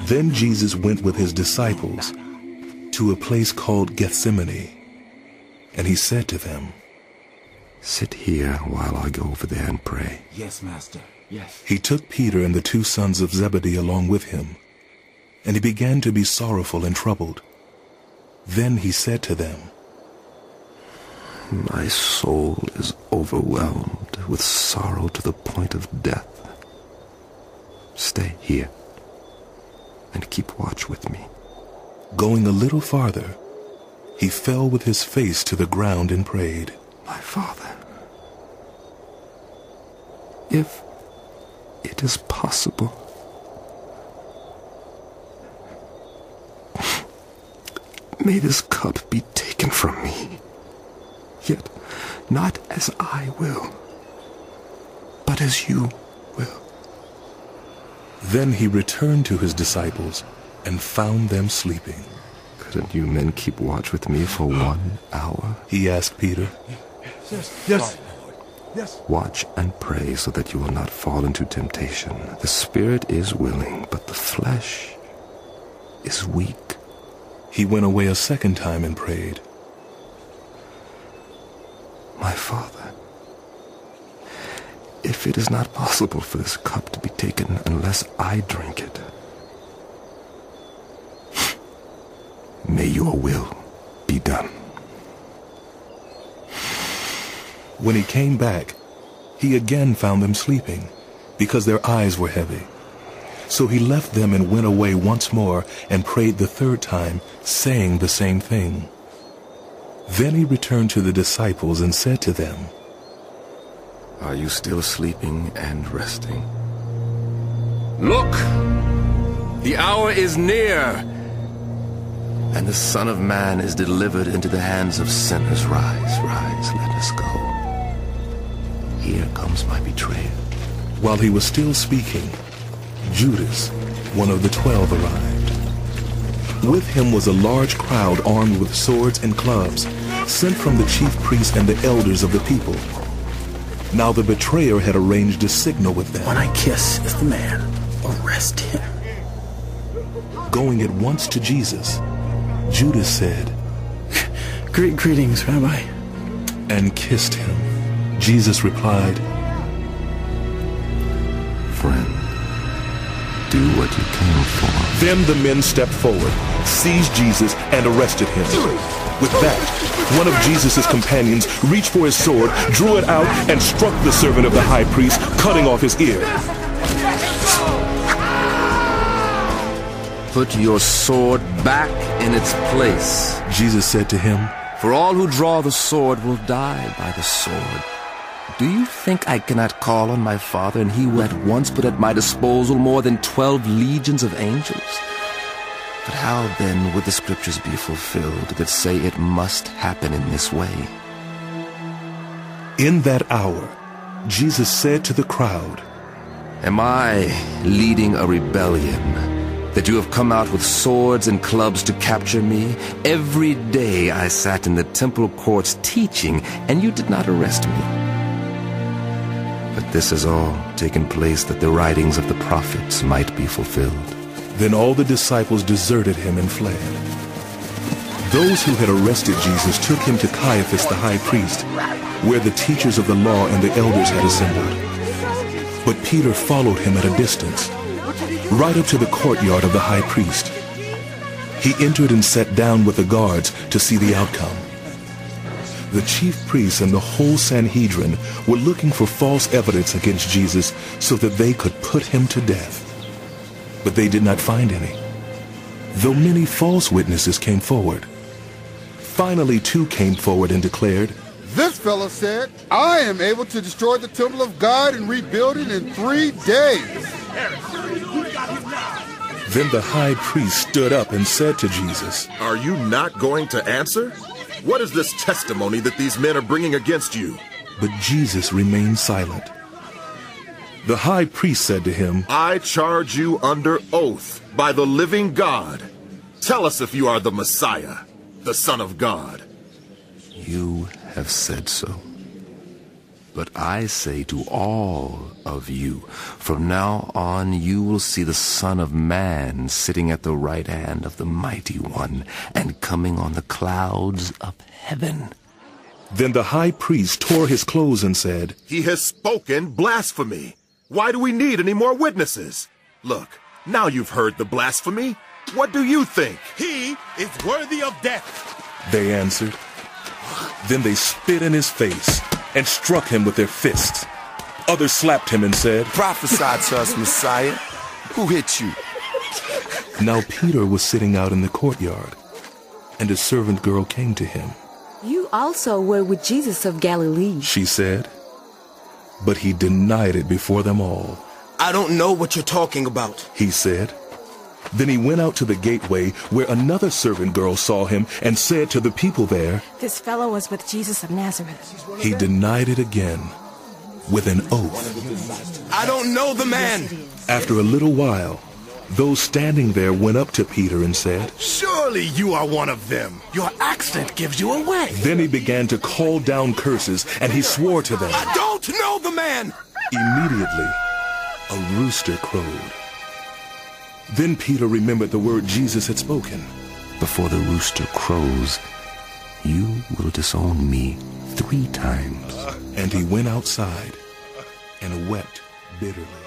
Then Jesus went with his disciples to a place called Gethsemane, and he said to them, "Sit here while I go over there and pray." Yes, Master. Yes. He took Peter and the two sons of Zebedee along with him, and he began to be sorrowful and troubled. Then he said to them, "My soul is overwhelmed with sorrow to the point of death. Stay here and keep watch with me." Going a little farther, he fell with his face to the ground and prayed, "My Father, if it is possible, may this cup be taken from me. Yet not as I will, but as you will." Then he returned to his disciples and found them sleeping. "Couldn't you men keep watch with me for 1 hour?" He asked Peter. Yes. "Watch and pray so that you will not fall into temptation. The spirit is willing, but the flesh is weak." He went away a second time and prayed, "My Father, if it is not possible for this cup to be taken unless I drink it, may your will be done." When he came back, he again found them sleeping, because their eyes were heavy. So he left them and went away once more and prayed the third time, saying the same thing. Then he returned to the disciples and said to them, "Are you still sleeping and resting? Look, the hour is near, And the Son of Man is delivered into the hands of sinners. Rise, rise, let us go. Here comes my betrayer." While he was still speaking, Judas, one of the 12, arrived. With him was a large crowd armed with swords and clubs, sent from the chief priests and the elders of the people. Now the betrayer had arranged a signal with them. "When I kiss the man, arrest him." Going at once to Jesus, Judas said, Greetings, Rabbi. and kissed him. Jesus replied, "Friend, do what you came for." Then the men stepped forward, seized Jesus, and arrested him. With that, one of Jesus' companions reached for his sword, drew it out, and struck the servant of the high priest, cutting off his ear. put your sword back in its place. Jesus said to him, For all who draw the sword will die by the sword. Do you think I cannot call on my Father, and he will at once put at my disposal more than 12 legions of angels? But how then would the scriptures be fulfilled that say it must happen in this way? In that hour, Jesus said to the crowd, Am I leading a rebellion, that you have come out with swords and clubs to capture me? Every day I sat in the temple courts teaching, and you did not arrest me. But this has all taken place that the writings of the prophets might be fulfilled. Then all the disciples deserted him and fled. Those who had arrested Jesus took him to Caiaphas the high priest, where the teachers of the law and the elders had assembled. But Peter followed him at a distance, right up to the courtyard of the high priest. He entered and sat down with the guards to see the outcome. The chief priests and the whole Sanhedrin were looking for false evidence against Jesus so that they could put him to death. But they did not find any, though many false witnesses came forward. Finally, 2 came forward and declared, This fellow said, I am able to destroy the temple of God and rebuild it in 3 days. Then the high priest stood up and said to Jesus, Are you not going to answer? What is this testimony that these men are bringing against you? But Jesus remained silent. The high priest said to him, I charge you under oath by the living God. Tell us if you are the Messiah, the Son of God. You have said so. But I say to all of you, from now on you will see the Son of Man sitting at the right hand of the Mighty One and coming on the clouds of heaven." Then the high priest tore his clothes and said, He has spoken blasphemy. Why do we need any more witnesses? Look, now you've heard the blasphemy. What do you think? He is worthy of death. They answered. Then they spit in his face and struck him with their fists. Others slapped him and said, "Prophesy to us, Messiah. Who hit you?" Now Peter was sitting out in the courtyard, and a servant girl came to him. "You also were with Jesus of Galilee," she said. But he denied it before them all. "I don't know what you're talking about," he said. Then he went out to the gateway, where another servant girl saw him and said to the people there, "This fellow was with Jesus of Nazareth." He denied it again with an oath. "I don't know the man." After a little while, those standing there went up to Peter and said, "Surely you are one of them. Your accent gives you away." Then he began to call down curses, and he swore to them. "I don't know the man." Immediately, a rooster crowed. Then Peter remembered the word Jesus had spoken. "Before the rooster crows, you will disown me 3 times. And he went outside and wept bitterly.